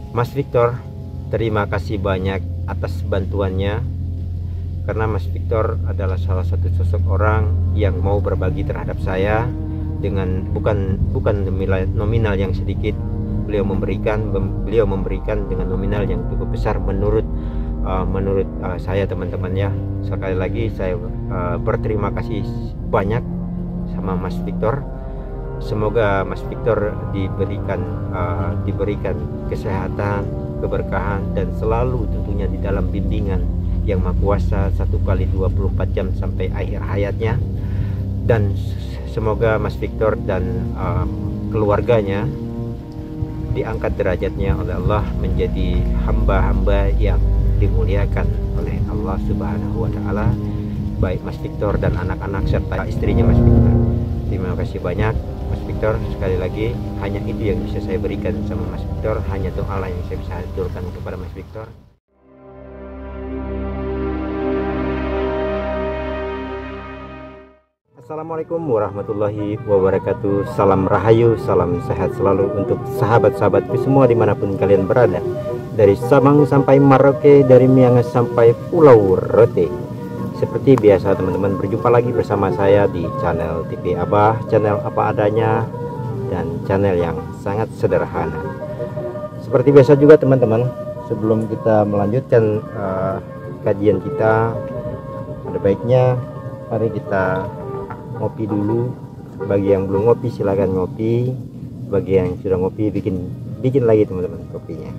Mas Victor, terima kasih banyak atas bantuannya, karena Mas Victor adalah salah satu sosok orang yang mau berbagi terhadap saya dengan bukan nominal yang sedikit. Beliau memberikan dengan nominal yang cukup besar menurut saya, teman-teman ya. Sekali lagi saya berterima kasih banyak sama Mas Victor. Semoga Mas Victor diberikan kesehatan, keberkahan, dan selalu tentunya di dalam bimbingan yang Maha Kuasa 1x24 jam sampai akhir hayatnya. Dan semoga Mas Victor dan keluarganya diangkat derajatnya oleh Allah menjadi hamba-hamba yang dimuliakan oleh Allah Subhanahu wa Ta'ala, baik Mas Victor dan anak-anak serta istrinya Mas Victor. Terima kasih banyak Mas Victor. Sekali lagi, hanya itu yang bisa saya berikan sama Mas Victor, hanya doa yang saya bisa haturkan kepada Mas Victor. Assalamualaikum warahmatullahi wabarakatuh. Salam rahayu, salam sehat selalu untuk sahabat-sahabatku semua dimanapun kalian berada, dari Sabang sampai Merauke, dari Miangas sampai Pulau Rote. Seperti biasa teman-teman, berjumpa lagi bersama saya di channel TV Abah, channel apa adanya, dan channel yang sangat sederhana. Seperti biasa juga teman-teman, sebelum kita melanjutkan kajian kita, ada baiknya mari kita ngopi dulu. Bagi yang belum ngopi silahkan ngopi, bagi yang sudah ngopi bikin lagi teman-teman kopinya.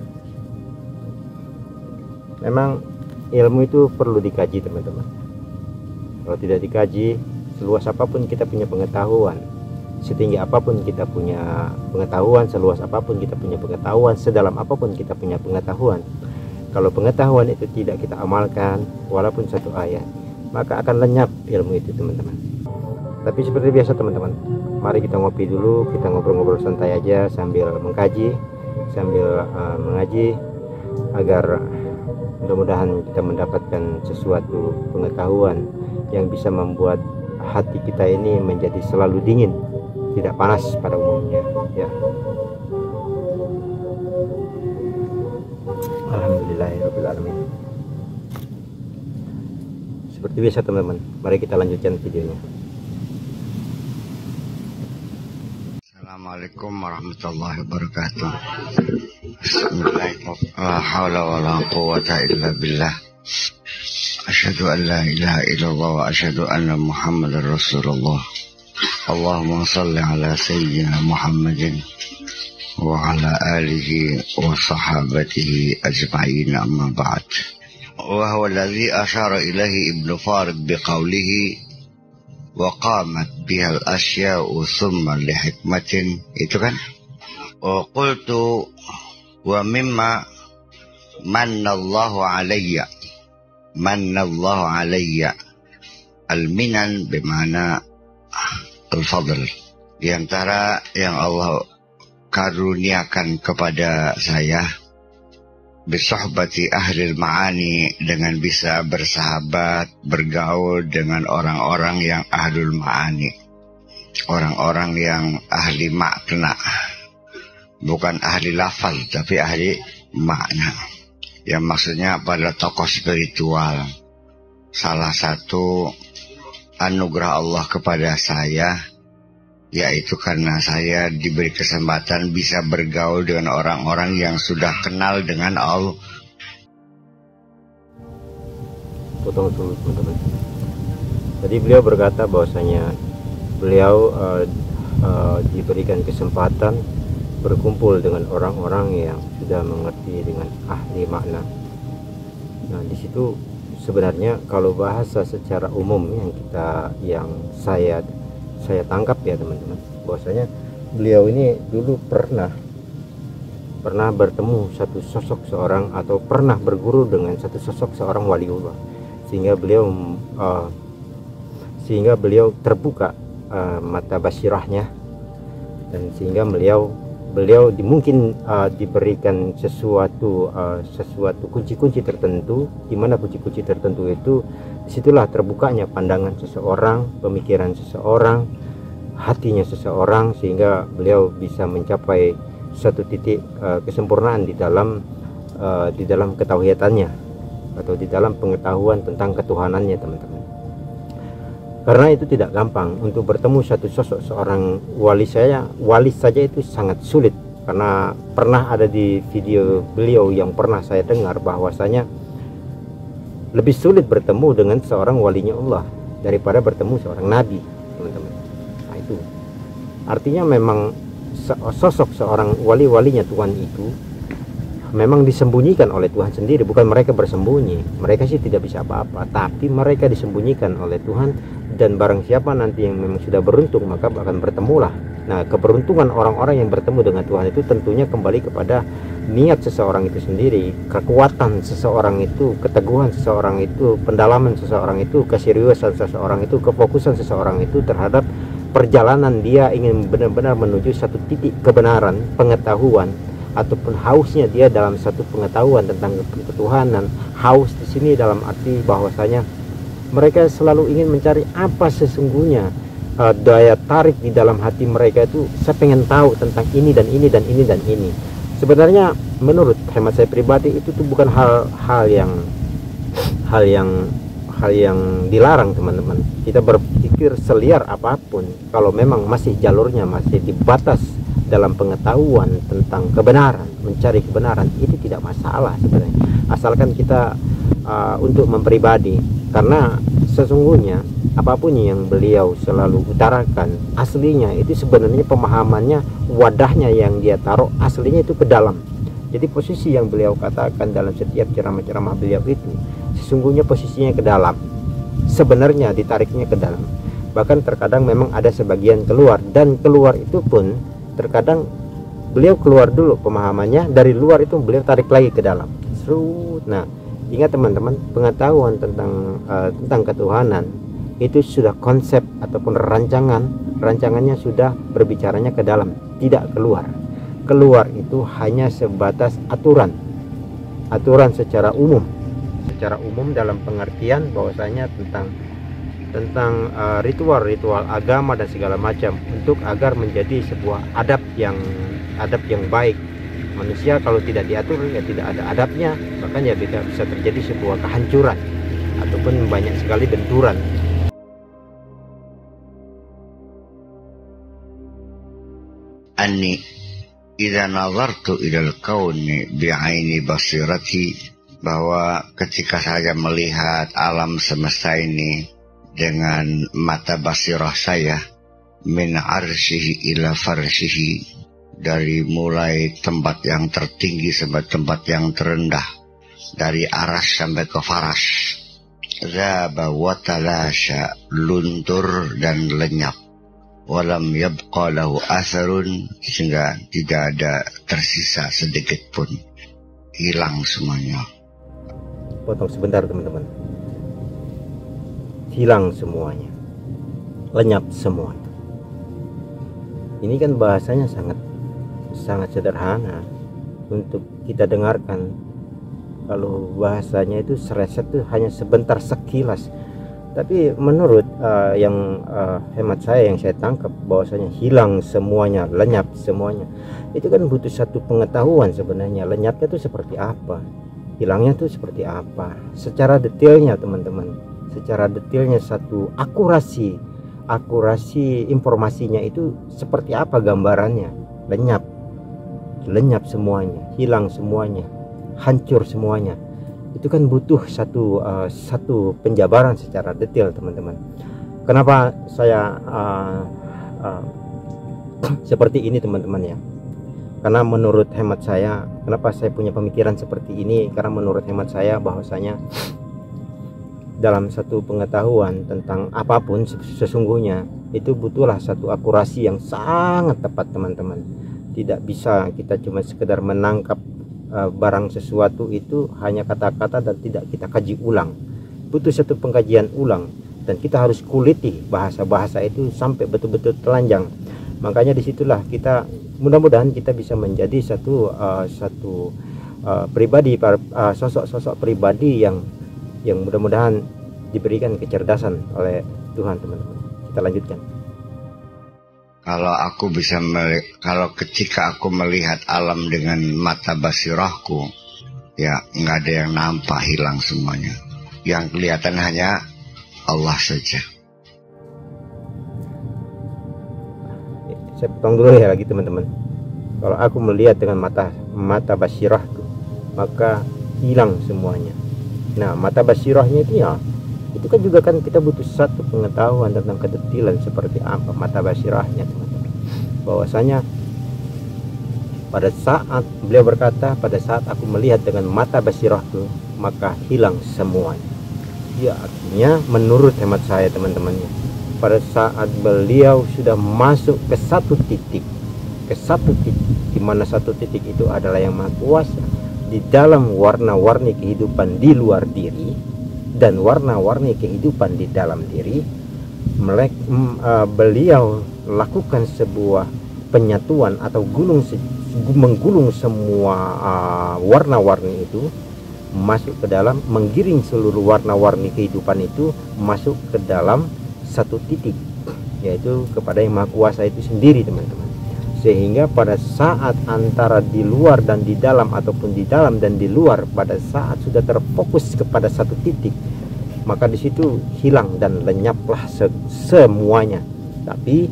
Memang ilmu itu perlu dikaji teman-teman. Kalau tidak dikaji, seluas apapun kita punya pengetahuan, setinggi apapun kita punya pengetahuan, seluas apapun kita punya pengetahuan, sedalam apapun kita punya pengetahuan, kalau pengetahuan itu tidak kita amalkan walaupun satu ayat, maka akan lenyap ilmu itu teman-teman. Tapi seperti biasa teman-teman, mari kita ngopi dulu, kita ngobrol-ngobrol santai aja sambil mengkaji, sambil mengaji, agar mudah-mudahan kita mendapatkan sesuatu pengetahuan yang bisa membuat hati kita ini menjadi selalu dingin, tidak panas pada umumnya ya. Alhamdulillahirobbilalamin. Seperti biasa teman-teman, mari kita lanjutkan videonya. Assalamualaikum warahmatullahi wabarakatuh. Bismillahirrahmanirrahim. La haula wala quwwata illa billah. Asyhadu an la ilaha illallah wa asyhadu anna Muhammadar Rasulullah. Allahumma shalli ala sayyidina Muhammadin wa ala alihi wa sahabatihi ajma'in, amma ba'd. Wa huwa alladhi ashara ilaihi Ibnu Farid biqaulihi wa qamat bihal asya'u thumma li hikmatin, itu kan. Wa qultu wa mimma mannallahu alayya al-minan bimana al-fadl, di antara yang Allah karuniakan kepada saya, bisuhbati ahlil ma'ani, dengan bisa bersahabat, bergaul dengan orang-orang yang ahlul ma'ani, orang-orang yang ahli makna, bukan ahli lafal tapi ahli makna. Yang maksudnya pada tokoh spiritual. Salah satu anugerah Allah kepada saya, yaitu karena saya diberi kesempatan bisa bergaul dengan orang-orang yang sudah kenal dengan Allah. Potong dulu teman-teman. Tadi beliau berkata bahwasanya beliau diberikan kesempatan berkumpul dengan orang-orang yang sudah mengerti dengan ahli makna. Nah, di situ sebenarnya kalau bahasa secara umum yang saya tangkap ya teman-teman, bahwasanya beliau ini dulu pernah bertemu satu sosok seorang, atau pernah berguru dengan satu sosok seorang waliullah, sehingga beliau terbuka mata basirahnya, dan sehingga beliau mungkin diberikan sesuatu kunci-kunci tertentu, di mana kunci-kunci tertentu itu disitulah terbukanya pandangan seseorang, pemikiran seseorang, hatinya seseorang, sehingga beliau bisa mencapai satu titik kesempurnaan di dalam ketauhidannya atau di dalam pengetahuan tentang ketuhanannya, teman-teman. Karena itu tidak gampang untuk bertemu satu sosok seorang wali saja itu sangat sulit, karena pernah ada di video beliau yang pernah saya dengar bahwasanya lebih sulit bertemu dengan seorang walinya Allah daripada bertemu seorang nabi, teman-teman. Nah, itu artinya memang sosok seorang walinya Tuhan itu memang disembunyikan oleh Tuhan sendiri. Bukan mereka bersembunyi, mereka sih tidak bisa apa-apa, tapi mereka disembunyikan oleh Tuhan. Dan barang siapa nanti yang memang sudah beruntung, maka akan bertemulah. Nah, keberuntungan orang-orang yang bertemu dengan Tuhan itu tentunya kembali kepada niat seseorang itu sendiri, kekuatan seseorang itu, keteguhan seseorang itu, pendalaman seseorang itu, keseriusan seseorang itu, kefokusan seseorang itu terhadap perjalanan dia ingin benar-benar menuju satu titik kebenaran, pengetahuan, ataupun hausnya dia dalam satu pengetahuan tentang ketuhanan. Haus di sini dalam arti bahwasanya mereka selalu ingin mencari apa sesungguhnya daya tarik di dalam hati mereka itu. Saya pengen tahu tentang ini dan ini dan ini dan ini. Sebenarnya menurut hemat saya pribadi itu tuh bukan hal yang dilarang, teman-teman. Kita berpikir seliar apapun, kalau memang masih jalurnya masih dibatas dalam pengetahuan tentang kebenaran, mencari kebenaran, itu tidak masalah sebenarnya, asalkan kita untuk mempribadi. Karena sesungguhnya apapun yang beliau selalu utarakan, aslinya itu sebenarnya pemahamannya, wadahnya yang dia taruh aslinya itu ke dalam. Jadi posisi yang beliau katakan dalam setiap ceramah-ceramah beliau itu sesungguhnya posisinya ke dalam, sebenarnya ditariknya ke dalam. Bahkan terkadang memang ada sebagian keluar, dan keluar itu pun terkadang beliau keluar dulu pemahamannya, dari luar itu beliau tarik lagi ke dalam. Nah, ingat teman-teman, pengetahuan tentang ketuhanan itu sudah konsep ataupun rancangannya sudah berbicaranya ke dalam, tidak keluar. Keluar itu hanya sebatas aturan secara umum dalam pengertian bahwasanya tentang ritual agama dan segala macam, untuk agar menjadi sebuah adab yang baik. Manusia kalau tidak diatur, ya tidak ada adabnya, bahkan ya bisa terjadi sebuah kehancuran ataupun banyak sekali benturan. Anni idza nazartu ilal kauni bi'aini basirati, bahwa ketika saya melihat alam semesta ini dengan mata basirah saya, min arsyihi ila farsyihi, dari mulai tempat yang tertinggi sampai tempat yang terendah, dari aras sampai ke faras, zaba wa talasha, luntur dan lenyap, walam yabqa lahu atharun, sehingga tidak ada tersisa sedikit pun, hilang semuanya. Potong sebentar, teman-teman. Hilang semuanya, lenyap semuanya. Ini kan bahasanya sangat sederhana untuk kita dengarkan. Kalau bahasanya itu sereset tuh hanya sebentar, sekilas. Tapi menurut hemat saya, yang saya tangkap bahwasanya hilang semuanya, lenyap semuanya, itu kan butuh satu pengetahuan sebenarnya. Lenyapnya itu seperti apa, hilangnya itu seperti apa, secara detailnya, teman-teman. Secara detailnya, satu akurasi informasinya itu seperti apa gambarannya. Lenyap semuanya, hilang semuanya, hancur semuanya. Itu kan butuh satu penjabaran secara detail, teman-teman. Kenapa saya seperti ini, teman-teman ya? Karena menurut hemat saya, kenapa saya punya pemikiran seperti ini? Karena menurut hemat saya bahwasanya dalam satu pengetahuan tentang apapun sesungguhnya itu butuhlah satu akurasi yang sangat tepat, teman-teman. Tidak bisa kita cuma sekedar menangkap barang sesuatu itu hanya kata-kata dan tidak kita kaji ulang. Butuh satu pengkajian ulang, dan kita harus kuliti bahasa-bahasa itu sampai betul-betul telanjang. Makanya disitulah kita, mudah-mudahan kita bisa menjadi satu pribadi, sosok-sosok pribadi yang mudah-mudahan diberikan kecerdasan oleh Tuhan, teman-teman. Kita lanjutkan. Kalau aku kalau ketika aku melihat alam dengan mata basirahku, ya nggak ada yang nampak, hilang semuanya. Yang kelihatan hanya Allah saja. Saya potong dulu ya lagi teman-teman. Kalau aku melihat dengan mata basirahku, maka hilang semuanya. Nah, mata basirahnya itu ya, itu kan juga kan kita butuh satu pengetahuan tentang kedetilan seperti apa mata basirahnya teman-teman. Bahwasanya pada saat beliau berkata, pada saat aku melihat dengan mata basirahku, maka hilang semuanya. Ya, artinya menurut hemat saya teman-temannya, pada saat beliau sudah masuk ke satu titik, di mana satu titik itu adalah yang maha kuasa di dalam warna-warni kehidupan di luar diri dan warna-warni kehidupan di dalam diri, beliau lakukan sebuah penyatuan atau menggulung semua warna-warni itu masuk ke dalam, menggiring seluruh warna-warni kehidupan itu masuk ke dalam satu titik, yaitu kepada yang maha kuasa itu sendiri teman-teman. Sehingga pada saat antara di luar dan di dalam, ataupun di dalam dan di luar, pada saat sudah terfokus kepada satu titik, maka di situ hilang dan lenyaplah semuanya. Tapi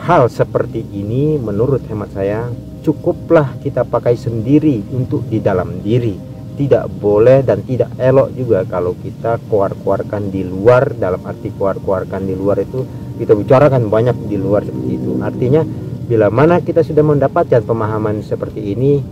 hal seperti ini menurut hemat saya cukuplah kita pakai sendiri untuk di dalam diri. Tidak boleh dan tidak elok juga kalau kita keluarkan di luar. Dalam arti keluarkan di luar itu kita bicarakan banyak di luar seperti itu. Artinya bila mana kita sudah mendapatkan pemahaman seperti ini,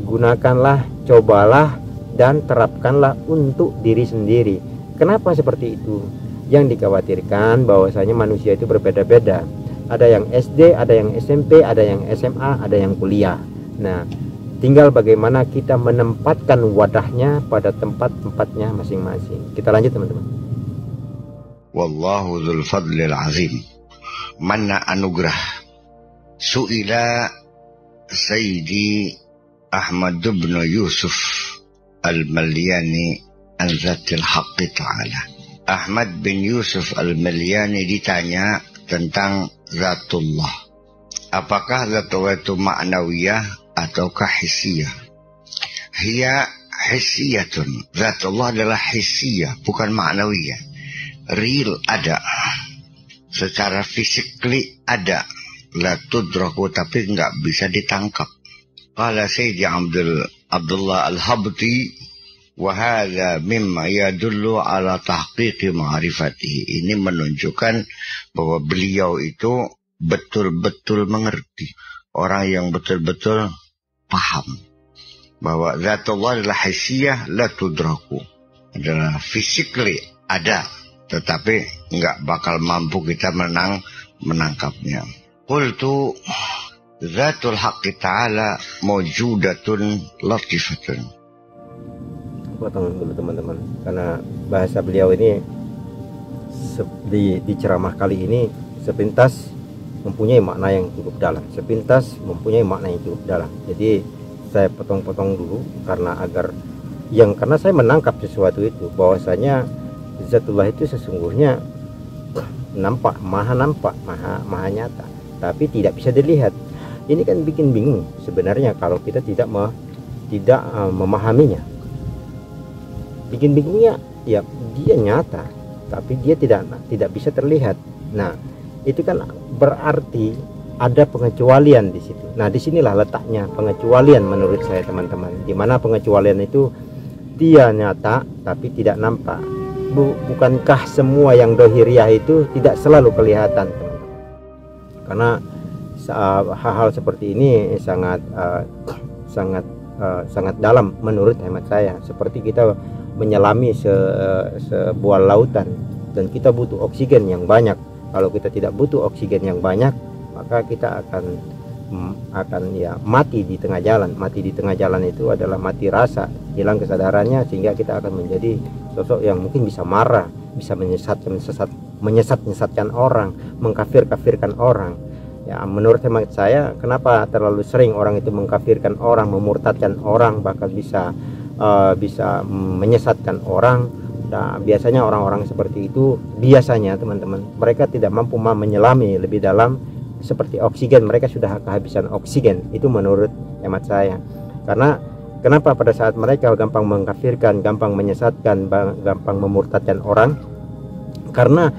gunakanlah, cobalah, dan terapkanlah untuk diri sendiri. Kenapa seperti itu? Yang dikhawatirkan bahwasanya manusia itu berbeda-beda. Ada yang SD, ada yang SMP, ada yang SMA, ada yang kuliah. Nah, tinggal bagaimana kita menempatkan wadahnya pada tempat-tempatnya masing-masing. Kita lanjut teman-teman. Wallahu dzul fadlil azim. Mana anugerah. Su'ila Sayyidi Ahmad bin Yusuf Al-Malyani an Zatil Haqqi Ta'ala. Ahmad bin Yusuf Al-Malyani ditanya tentang Zatullah. Apakah Zatullah itu ma'nawiyah ataukah hissiyah? Hiya hissiyatun. Zatullah adalah hissiyah, bukan ma'nawiyah. Real, ada. Secara fisikly ada. La tudraku, tapi enggak bisa ditangkap. Qala Sayyidi Abdullah Al-Habti, wa hadha mimma yadullu ala tahqiqi ma'rifatihi. Ini menunjukkan bahwa beliau itu betul-betul mengerti. Orang yang betul-betul paham bahwa Zatullah adalah hissiyah la tudraku, adalah physically ada, tetapi enggak bakal mampu kita menangkapnya. Qultu Zatul Haqqi Ta'ala mawjudatun latifatun. Potong dulu teman-teman, karena bahasa beliau ini di ceramah kali ini sepintas mempunyai makna yang cukup dalam, Jadi saya potong-potong dulu karena saya menangkap sesuatu itu, bahwasanya Zatullah itu sesungguhnya maha nampak, maha nyata, tapi tidak bisa dilihat. Ini kan bikin bingung sebenarnya kalau kita tidak memahaminya. Bikin bingungnya ya, dia nyata tapi dia tidak bisa terlihat. Nah, itu kan berarti ada pengecualian di situ. Nah, disinilah letaknya pengecualian menurut saya teman-teman, di mana pengecualian itu dia nyata tapi tidak nampak. Bukankah semua yang dohiriyah itu tidak selalu kelihatan teman-teman? Karena hal-hal seperti ini sangat dalam menurut hemat saya. Seperti kita menyelami sebuah lautan dan kita butuh oksigen yang banyak. Kalau kita tidak butuh oksigen yang banyak, maka kita akan ya mati di tengah jalan. Mati di tengah jalan itu adalah mati rasa, hilang kesadarannya, sehingga kita akan menjadi sosok yang mungkin bisa marah, bisa menyesatkan orang, mengkafirkan orang. Ya, menurut hemat saya, kenapa terlalu sering orang itu mengkafirkan orang, memurtadkan orang, bahkan bisa menyesatkan orang. Nah, biasanya orang-orang seperti itu biasanya teman-teman, mereka tidak mampu menyelami lebih dalam seperti oksigen, mereka sudah kehabisan oksigen. Itu menurut hemat saya. Karena kenapa pada saat mereka gampang mengkafirkan, gampang menyesatkan, gampang memurtadkan orang? Karena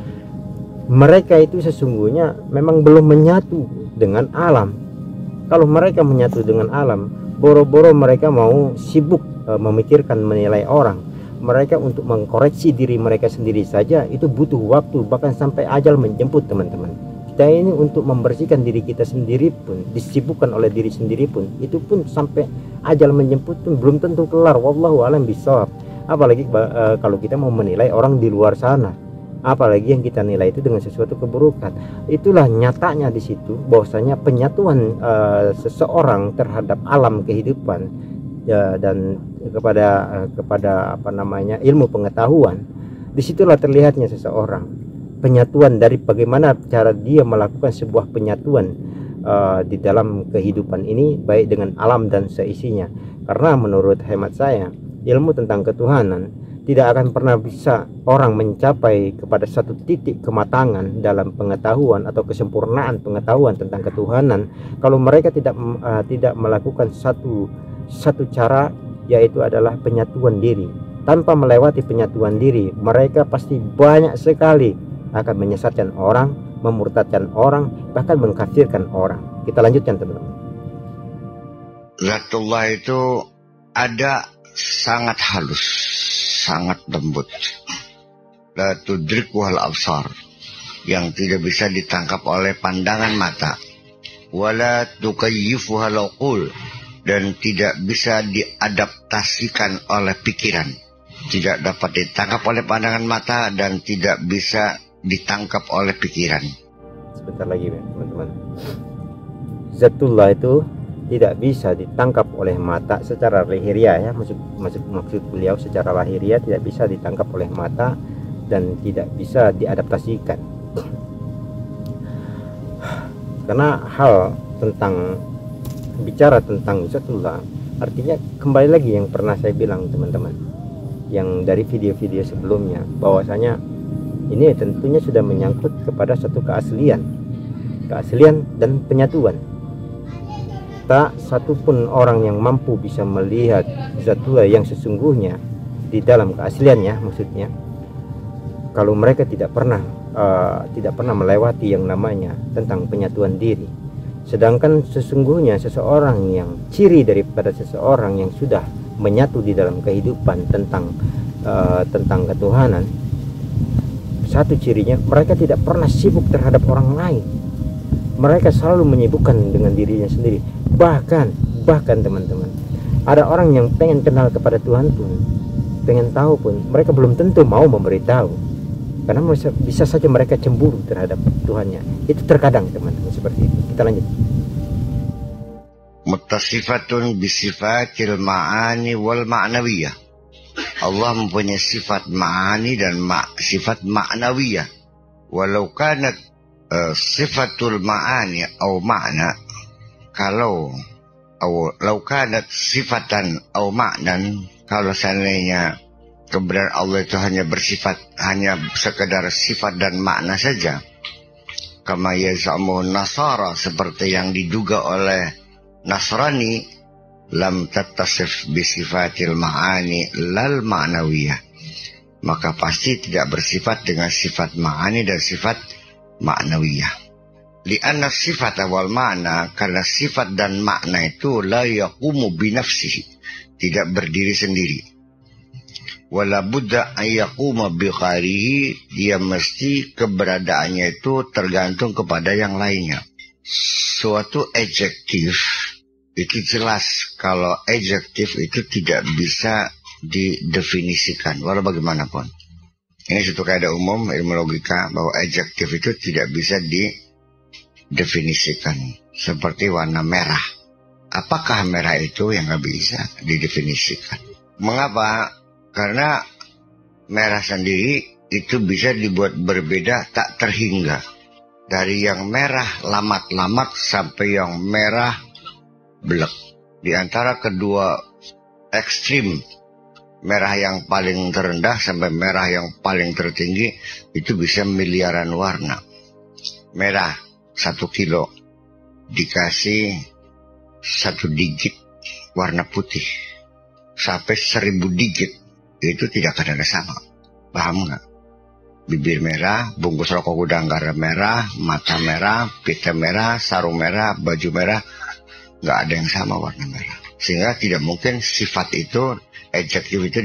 mereka itu sesungguhnya memang belum menyatu dengan alam. Kalau mereka menyatu dengan alam, boro-boro mereka mau sibuk memikirkan, menilai orang. Mereka untuk mengkoreksi diri mereka sendiri saja itu butuh waktu, bahkan sampai ajal menjemput, teman-teman. Kita ini untuk membersihkan diri kita sendiri pun, disibukkan oleh diri sendiri pun, itu pun sampai ajal menjemput pun belum tentu kelar. Wallahu a'lam bishawab. Apalagi kalau kita mau menilai orang di luar sana, apalagi yang kita nilai itu dengan sesuatu keburukan. Itulah nyatanya di situ bahwasanya penyatuan seseorang terhadap alam kehidupan dan kepada apa namanya, ilmu pengetahuan. Disitulah terlihatnya seseorang, penyatuan dari bagaimana cara dia melakukan sebuah penyatuan di dalam kehidupan ini, baik dengan alam dan seisinya. Karena menurut hemat saya, ilmu tentang ketuhanan tidak akan pernah bisa orang mencapai kepada satu titik kematangan dalam pengetahuan atau kesempurnaan pengetahuan tentang ketuhanan kalau mereka tidak melakukan satu cara, yaitu adalah penyatuan diri. Tanpa melewati penyatuan diri, mereka pasti banyak sekali akan menyesatkan orang, memurtadkan orang, bahkan mengkafirkan orang. Kita lanjutkan, teman-teman. Zatullah itu ada sangat halus, sangat lembut. La tudrikuhal absar, yang tidak bisa ditangkap oleh pandangan mata. Wala tukayyifuhal uqul, dan tidak bisa diadaptasikan oleh pikiran. Tidak dapat ditangkap oleh pandangan mata dan tidak bisa ditangkap oleh pikiran. Sebentar lagi, teman-teman. Zatullah itu tidak bisa ditangkap oleh mata secara lahiriah, ya, maksud beliau secara lahiriah tidak bisa ditangkap oleh mata dan tidak bisa diadaptasikan. Karena hal tentang bicara tentang zatullah, artinya kembali lagi yang pernah saya bilang, teman-teman, yang dari video-video sebelumnya, bahwasanya ini tentunya sudah menyangkut kepada satu keaslian dan penyatuan. Tak satupun orang yang mampu bisa melihat zatullah yang sesungguhnya di dalam keasliannya, maksudnya kalau mereka tidak pernah melewati yang namanya tentang penyatuan diri. Sedangkan sesungguhnya seseorang yang ciri daripada seseorang yang sudah menyatu di dalam kehidupan tentang ketuhanan, satu cirinya mereka tidak pernah sibuk terhadap orang lain. Mereka selalu menyibukkan dengan dirinya sendiri. Bahkan teman-teman, ada orang yang pengen kenal kepada Tuhan pun, pengen tahu pun, mereka belum tentu mau memberitahu, karena bisa saja mereka cemburu terhadap Tuhannya. Itu terkadang, teman-teman, seperti itu. Kita lanjut. Muttasifatun bisifatil ma'ani wal ma'nawiyah. Allah mempunyai sifat ma'ani dan sifat ma'nawiyah. Walau kanat sifatul ma'ani atau ma'na, kalau kanat sifatan atau ma'nan, kalau seandainya kebenaran Allah itu hanya bersifat, hanya sekedar sifat dan makna saja, kama yaz'amu nasara, seperti yang diduga oleh Nasrani, lam tattasif bisifatil ma'ani lal ma'nawiyah, maka pasti tidak bersifat dengan sifat ma'ani dan sifat ma'nawiyah. Li'anna sifat wal ma'na, karena sifat dan makna itu la yaqumu binafsihi, tidak berdiri sendiri. Wala budda ayyakuma biqarihi, dia mesti keberadaannya itu tergantung kepada yang lainnya. Suatu adjektif itu jelas kalau adjektif itu tidak bisa didefinisikan walau bagaimanapun. Ini suatu kaidah umum ilmu logika bahwa adjektif itu tidak bisa didefinisikan. Seperti warna merah, apakah merah itu yang nggak bisa didefinisikan? Mengapa? Karena merah sendiri itu bisa dibuat berbeda tak terhingga. Dari yang merah lamat-lamat sampai yang merah blek. Di antara kedua ekstrim, merah yang paling terendah sampai merah yang paling tertinggi, itu bisa miliaran warna. Merah 1 kilo dikasih 1 digit warna putih sampai 1000 digit, itu tidak akan ada sama. Paham nggak? Bibir merah, bungkus rokok gudang garam merah, mata merah, pita merah, sarung merah, baju merah, nggak ada yang sama warna merah. Sehingga tidak mungkin sifat itu, adjektif itu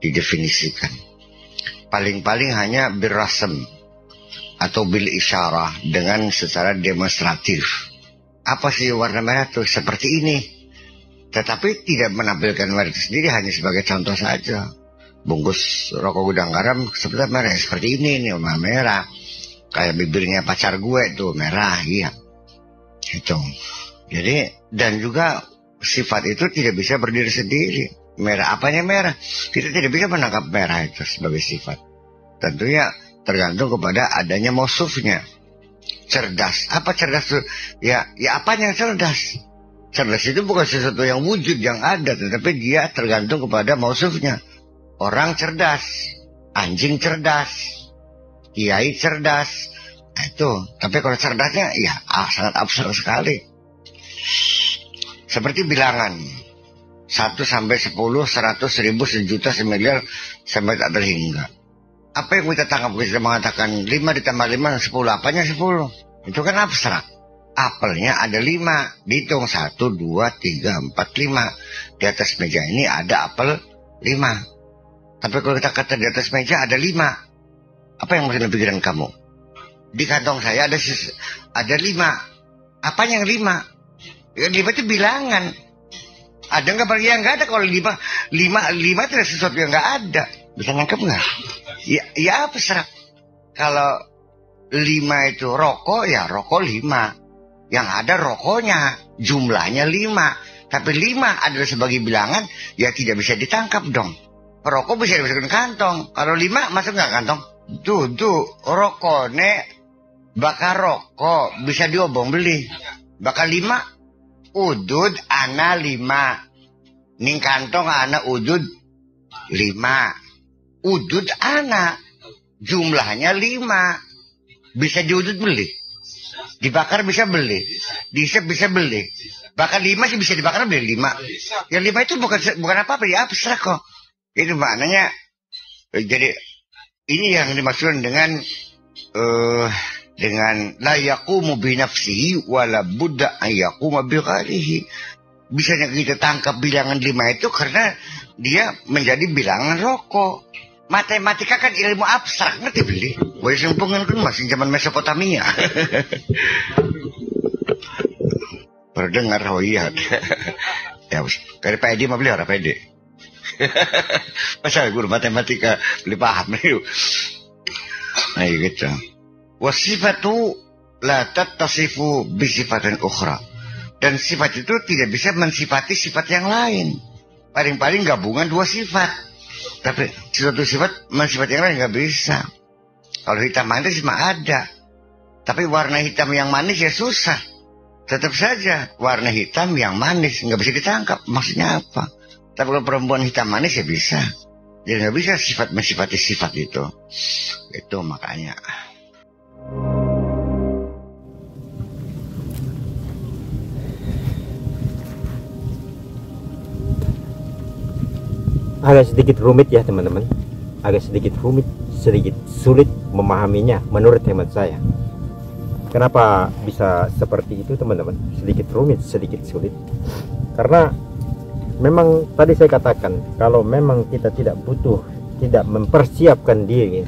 didefinisikan. Paling-paling hanya birrasem atau bil isyarah, dengan secara demonstratif. Apa sih warna merah tuh? Seperti ini. Tetapi tidak menampilkan merah itu sendiri, hanya sebagai contoh saja. Bungkus rokok gudang garam seperti merah, seperti ini nih, warna merah. Kayak bibirnya pacar gue tuh merah, iya. Itu. Jadi, dan juga sifat itu tidak bisa berdiri sendiri. Merah, apanya merah? Kita tidak bisa menangkap merah itu sebagai sifat. Tentunya tergantung kepada adanya mausufnya. Cerdas, apa cerdas itu? Ya apanya yang cerdas? Cerdas itu bukan sesuatu yang wujud, yang ada, tetapi dia tergantung kepada mausufnya. Orang cerdas, anjing cerdas, kiai cerdas, nah itu. Tapi kalau cerdasnya, ya sangat abstrak sekali. Seperti bilangan 1 sampai 10, 100, 1000, 1.000.000, 1.000.000.000 sampai tak terhingga. Apa yang kita tangkap? Kita mengatakan 5 ditambah 5, 10. Apanya 10? Itu kan abstrak. Apelnya ada 5. Dihitung 1, 2, 3, 4, 5. Di atas meja ini ada apel 5. Tapi kalau kita kata di atas meja ada 5, apa yang masih dalam pikiran kamu? Di kantong saya ada 5. Apanya yang 5? Ya, 5 itu bilangan. Ada nggak? Ya nggak ada. Kalau 5 itu sesuatu yang nggak ada. Bisa nangkep nggak? Ya abstrak. Kalau 5 itu rokok, ya rokok 5. Yang ada rokoknya, jumlahnya 5. Tapi 5 adalah sebagai bilangan, ya tidak bisa ditangkap dong. Rokok bisa dimasukin kantong. Kalau 5 masuk nggak kantong? Tuh rokok nek bakar rokok bisa diobong beli. Bakal 5 udud ana 5. Ning kantong ana udud 5. Udud ana jumlahnya 5. Bisa diudud beli. Dibakar bisa beli. Diisep bisa beli. Bahkan 5 sih bisa dibakar beli 5. Yang 5 itu bukan apa-apa, ya abstrak kok. Itu maknanya. Jadi ini yang dimaksudkan dengan la yaqumu bi nafsihi wala budda an yaquma bi ghairihi. Bisanya kita tangkap bilangan 5 itu karena dia menjadi bilangan rokok. Matematika kan ilmu abstrak, ngerti beli? Boleh sempurna kan masih zaman Mesopotamia. Baru dengar, oh iya. Ya, dari Pak Edi mah beli orang Pak Edi. Masa guru matematika beli paham nih. Nah gitu. Wasifatu la tattasifu bisifatin ukhra. Dan sifat itu tidak bisa mensifati sifat yang lain. Paling-paling gabungan 2 sifat. Tapi suatu sifat mensifat yang lain nggak bisa. Kalau hitam manis mah ada. Tapi warna hitam yang manis ya susah. Tetap saja warna hitam yang manis nggak bisa ditangkap. Maksudnya apa? Tapi kalau perempuan hitam manis ya bisa. Jadi nggak bisa sifat mensifati sifat itu. Itu makanya. Agak sedikit rumit ya teman-teman. Agak sedikit rumit, sedikit sulit memahaminya menurut hemat saya. Kenapa bisa seperti itu teman-teman? Sedikit rumit, sedikit sulit. Karena memang tadi saya katakan, kalau memang kita tidak mempersiapkan diri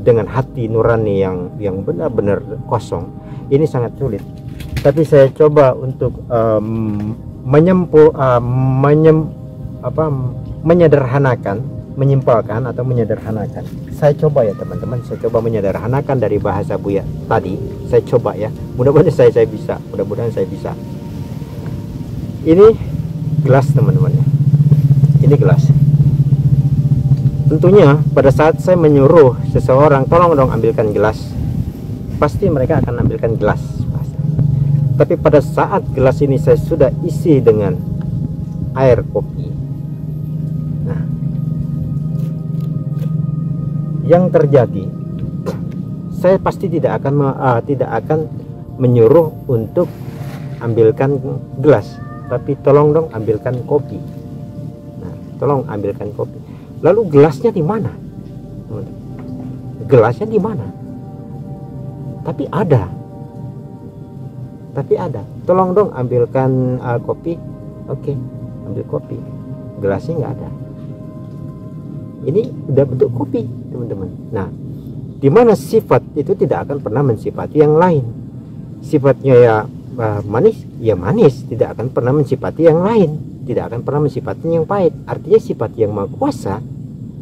dengan hati nurani yang benar-benar kosong, ini sangat sulit. Tapi saya coba untuk menyimpulkan atau menyederhanakan. Saya coba ya teman-teman, saya coba menyederhanakan dari bahasa Buya tadi. Saya coba ya, mudah-mudahan saya bisa, mudah-mudahan saya bisa. Ini gelas teman-teman ya. Ini gelas. Tentunya pada saat saya menyuruh seseorang tolong dong ambilkan gelas, pasti mereka akan ambilkan gelas. Tapi pada saat gelas ini saya sudah isi dengan air kopi, nah yang terjadi saya pasti tidak akan menyuruh untuk ambilkan gelas, tapi tolong dong ambilkan kopi. Nah, tolong ambilkan kopi. Lalu gelasnya di mana? Gelasnya di mana? Tapi ada. Tolong dong ambilkan kopi. Oke, ambil kopi. Gelasnya nggak ada. Ini udah bentuk kopi, teman-teman. Nah, di mana sifat itu tidak akan pernah mensifati yang lain. Sifatnya ya manis, ya manis, tidak akan pernah mensifati yang lain, tidak akan pernah mensifati yang pahit. Artinya sifat yang maha kuasa,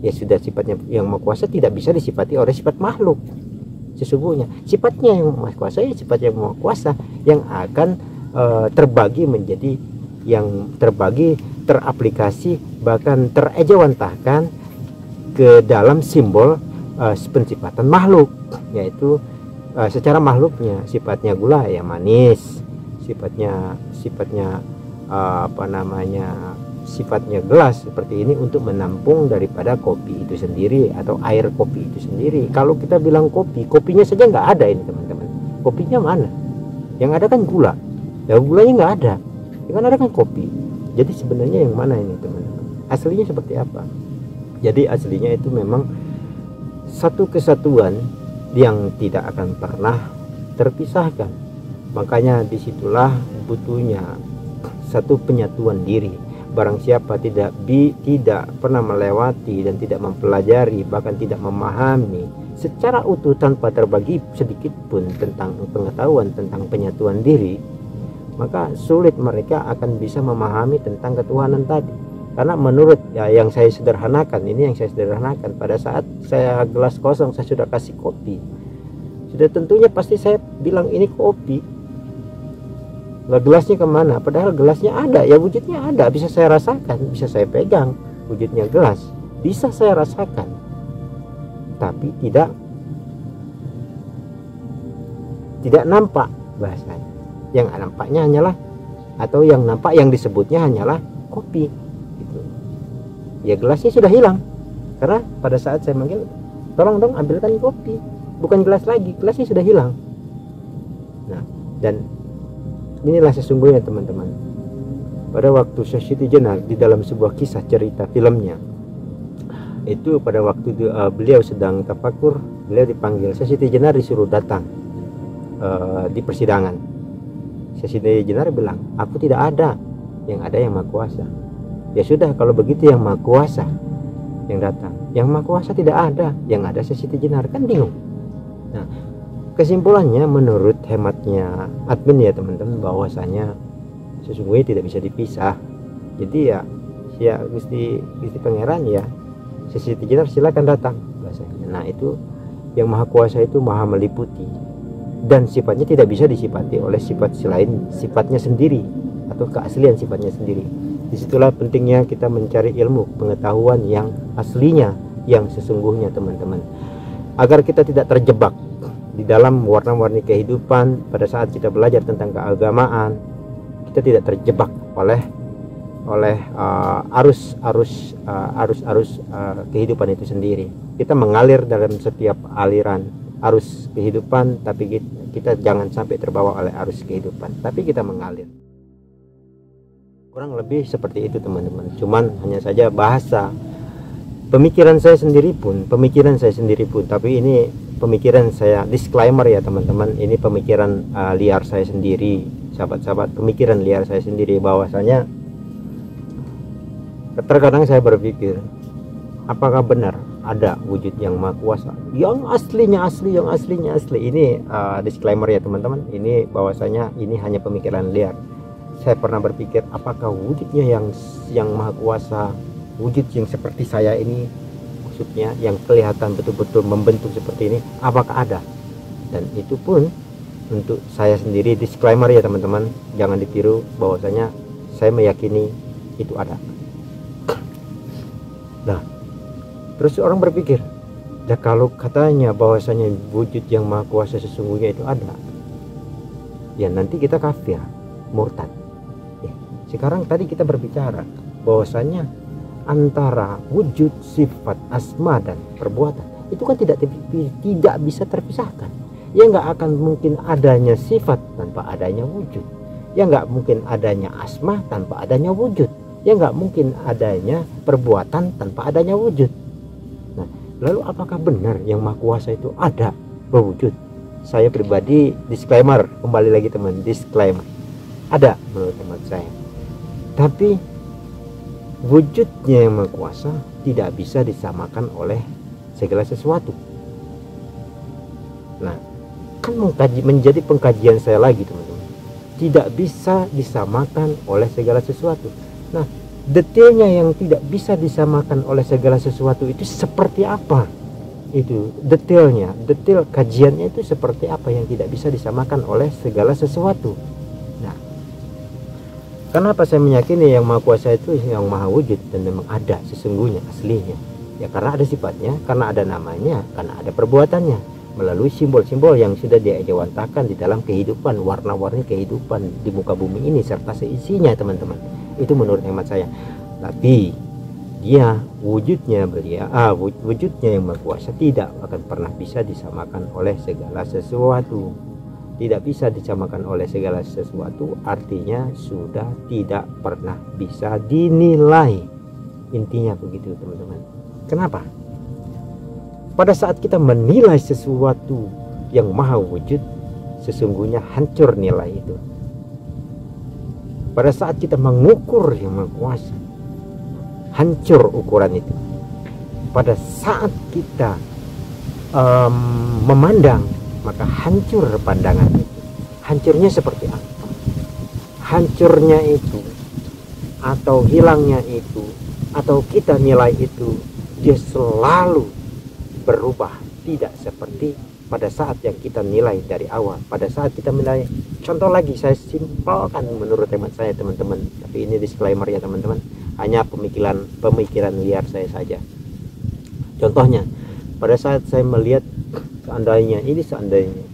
ya sudah, sifatnya yang maha kuasa tidak bisa disifati oleh sifat makhluk. Sesungguhnya sifatnya yang maha kuasa, ya sifat yang maha kuasa yang akan terbagi menjadi, yang terbagi, teraplikasi, bahkan terejawantahkan ke dalam simbol pensifatan makhluk, yaitu secara makhluknya sifatnya gula ya manis, sifatnya sifatnya gelas seperti ini untuk menampung daripada kopi itu sendiri atau air kopi itu sendiri. Kalau kita bilang kopi, kopinya saja nggak ada ini teman-teman. Kopinya mana? Yang ada kan gula. Ya gulanya nggak ada. Yang ada kan kopi. Jadi sebenarnya yang mana ini teman-teman? Aslinya seperti apa? Jadi aslinya itu memang satu kesatuan yang tidak akan pernah terpisahkan. Makanya disitulah butuhnya satu penyatuan diri. Barang siapa tidak pernah melewati dan tidak mempelajari, bahkan tidak memahami secara utuh tanpa terbagi sedikit pun tentang pengetahuan tentang penyatuan diri, maka sulit mereka akan bisa memahami tentang ketuhanan tadi. Karena menurut yang saya sederhanakan, pada saat saya gelas kosong saya sudah kasih kopi, sudah tentunya pasti saya bilang ini kopi. Lah gelasnya kemana? Padahal gelasnya ada, ya wujudnya ada, bisa saya rasakan, bisa saya pegang wujudnya gelas, bisa saya rasakan, tapi tidak nampak bahasanya. Yang nampaknya hanyalah, atau yang nampak yang disebutnya hanyalah kopi. Ya gelasnya sudah hilang, karena pada saat saya manggil tolong dong ambilkan kopi, bukan gelas lagi, gelasnya sudah hilang. Nah, dan inilah sesungguhnya teman-teman, pada waktu Syekh Siti Jenar di dalam sebuah kisah cerita filmnya itu, pada waktu beliau sedang tafakur, beliau dipanggil. Syekh Siti Jenar disuruh datang di persidangan. Syekh Siti Jenar bilang, aku tidak ada, yang ada yang maha kuasa. Ya sudah, kalau begitu yang maha kuasa yang datang. Yang maha kuasa tidak ada, yang ada Syekh Siti Jenar. Kan bingung. Nah, kesimpulannya menurut hematnya admin ya teman-teman, bahwasanya sesungguhnya tidak bisa dipisah. Jadi ya Gusti Pangeran ya, Syekh Siti Jenar silakan datang bahasanya. Nah, itu yang maha kuasa itu maha meliputi, dan sifatnya tidak bisa disifati oleh sifat selain sifatnya sendiri atau keaslian sifatnya sendiri. Disitulah pentingnya kita mencari ilmu pengetahuan yang aslinya, yang sesungguhnya teman-teman, agar kita tidak terjebak di dalam warna-warni kehidupan. Pada saat kita belajar tentang keagamaan, kita tidak terjebak oleh arus kehidupan itu sendiri. Kita mengalir dalam setiap aliran arus kehidupan, tapi kita jangan sampai terbawa oleh arus kehidupan, tapi kita mengalir. Kurang lebih seperti itu teman-teman. Cuman hanya saja bahasa pemikiran saya sendiri pun, tapi ini pemikiran saya, disclaimer ya teman-teman, ini pemikiran liar saya sendiri, sahabat-sahabat, pemikiran liar saya sendiri, bahwasanya terkadang saya berpikir, apakah benar ada wujud yang maha kuasa, yang aslinya asli. Ini disclaimer ya teman-teman, ini bahwasanya ini hanya pemikiran liar. Saya pernah berpikir, apakah wujudnya yang maha kuasa, wujud yang seperti saya ini, maksudnya yang kelihatan betul-betul membentuk seperti ini, apakah ada? Dan itu pun untuk saya sendiri, disclaimer ya teman-teman, jangan ditiru, bahwasanya saya meyakini itu ada. Nah, terus orang berpikir, ya kalau katanya bahwasanya wujud yang maha kuasa sesungguhnya itu ada, ya nanti kita kafir, murtad. Sekarang tadi kita berbicara bahwasanya antara wujud, sifat, asma dan perbuatan itu kan tidak bisa terpisahkan. Ya nggak akan mungkin adanya sifat tanpa adanya wujud. Ya nggak mungkin adanya asma tanpa adanya wujud. Ya nggak mungkin adanya perbuatan tanpa adanya wujud. Nah, lalu apakah benar yang Maha Kuasa itu ada berwujud? Saya pribadi disclaimer, kembali lagi teman, disclaimer, ada menurut teman saya. Tapi wujudnya yang Maha Kuasa tidak bisa disamakan oleh segala sesuatu. Nah, kan menjadi pengkajian saya lagi teman-teman, tidak bisa disamakan oleh segala sesuatu. Nah, detailnya yang tidak bisa disamakan oleh segala sesuatu itu seperti apa? Itu detailnya, detail kajiannya itu seperti apa yang tidak bisa disamakan oleh segala sesuatu. Nah, kenapa saya meyakini yang Maha Kuasa itu yang Maha Wujud dan memang ada sesungguhnya aslinya? Ya karena ada sifatnya, karena ada namanya, karena ada perbuatannya, melalui simbol-simbol yang sudah diajawantakan di dalam kehidupan, warna-warni kehidupan di muka bumi ini serta seisinya teman-teman. Itu menurut hemat saya. Tapi dia wujudnya wujudnya yang Maha Kuasa tidak akan pernah bisa disamakan oleh segala sesuatu. Tidak bisa disamakan oleh segala sesuatu artinya sudah tidak pernah bisa dinilai. Intinya begitu teman-teman. Kenapa? Pada saat kita menilai sesuatu yang maha wujud, sesungguhnya hancur nilai itu. Pada saat kita mengukur yang Maha Kuasa, hancur ukuran itu. Pada saat kita memandang, maka hancur pandangan itu. Hancurnya seperti apa? Hancurnya itu, atau hilangnya itu, atau kita nilai itu, dia selalu berubah, tidak seperti pada saat yang kita nilai dari awal. Pada saat kita menilai, contoh lagi saya simpelkan menurut hemat saya teman-teman, tapi ini disclaimer ya teman-teman, hanya pemikiran liar saya saja. Contohnya, pada saat saya melihat seandainya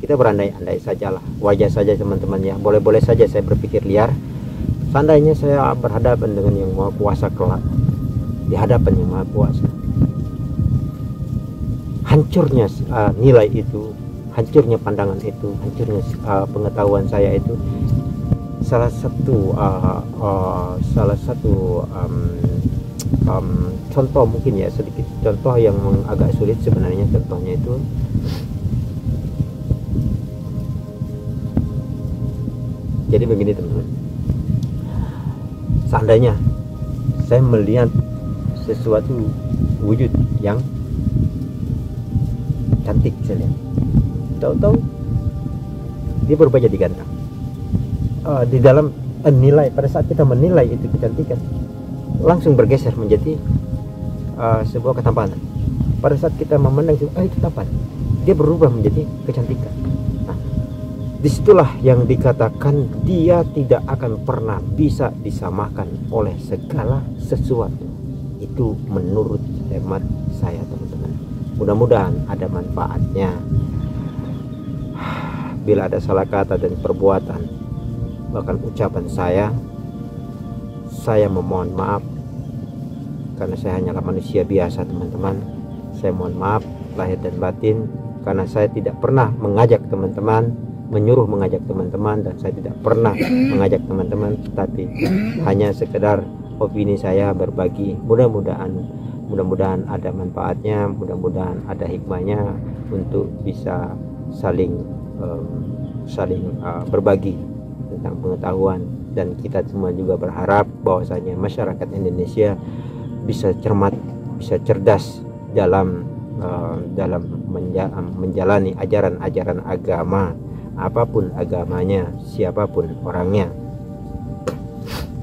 kita berandai-andai sajalah, wajar saja teman-teman ya, boleh-boleh saja saya berpikir liar. Seandainya saya berhadapan dengan yang Maha Kuasa kelak, di hadapan yang Maha Kuasa, hancurnya nilai itu, hancurnya pandangan itu, hancurnya pengetahuan saya itu, salah satu contoh mungkin ya, sedikit contoh yang agak sulit sebenarnya. Contohnya itu jadi begini teman-teman, seandainya saya melihat sesuatu wujud yang cantik, saya lihat, tahu-tahu dia berubah jadi ganteng. Di dalam nilai, pada saat kita menilai itu kecantikan, langsung bergeser menjadi sebuah ketampanan. Pada saat kita memandang itu tampan, dia berubah menjadi kecantikan. Nah, disitulah yang dikatakan dia tidak akan pernah bisa disamakan oleh segala sesuatu. Itu menurut hemat saya teman-teman. Mudah-mudahan ada manfaatnya. Bila ada salah kata dan perbuatan, bahkan ucapan saya memohon maaf, karena saya hanyalah manusia biasa teman-teman. Saya mohon maaf lahir dan batin, karena saya tidak pernah mengajak teman-teman, menyuruh mengajak teman-teman, dan saya tidak pernah mengajak teman-teman, tapi hanya sekedar opini saya berbagi. Mudah-mudahan ada manfaatnya, mudah-mudahan ada hikmahnya untuk bisa saling berbagi tentang pengetahuan. Dan kita semua juga berharap bahwasanya masyarakat Indonesia bisa cermat, bisa cerdas dalam menjalani ajaran-ajaran agama, apapun agamanya, siapapun orangnya.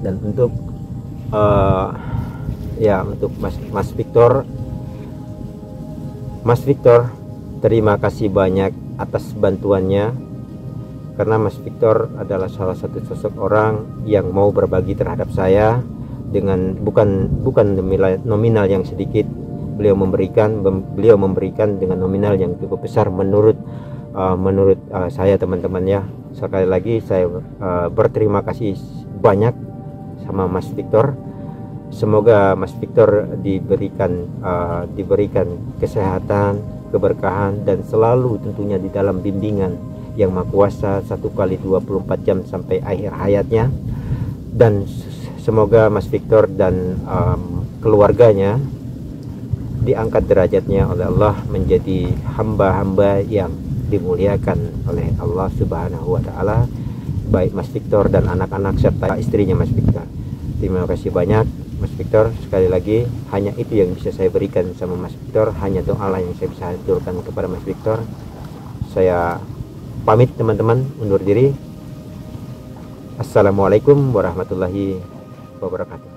Dan untuk untuk Mas Victor, terima kasih banyak atas bantuannya, karena Mas Victor adalah salah satu sosok orang yang mau berbagi terhadap saya dengan bukan nominal yang sedikit. Beliau memberikan dengan nominal yang cukup besar menurut saya teman-teman ya. Sekali lagi saya berterima kasih banyak sama Mas Victor. Semoga Mas Victor diberikan kesehatan, keberkahan, dan selalu tentunya di dalam bimbingan yang Maha Kuasa 1x24 jam sampai akhir hayatnya. Dan semoga Mas Victor dan keluarganya diangkat derajatnya oleh Allah menjadi hamba-hamba yang dimuliakan oleh Allah Subhanahu wa Ta'ala, baik Mas Victor dan anak-anak serta istrinya Mas Victor. Terima kasih banyak Mas Victor. Sekali lagi, hanya itu yang bisa saya berikan sama Mas Victor, hanya doa yang saya bisa haturkan kepada Mas Victor. Saya pamit teman-teman, undur diri. Assalamualaikum warahmatullahi wabarakatuh.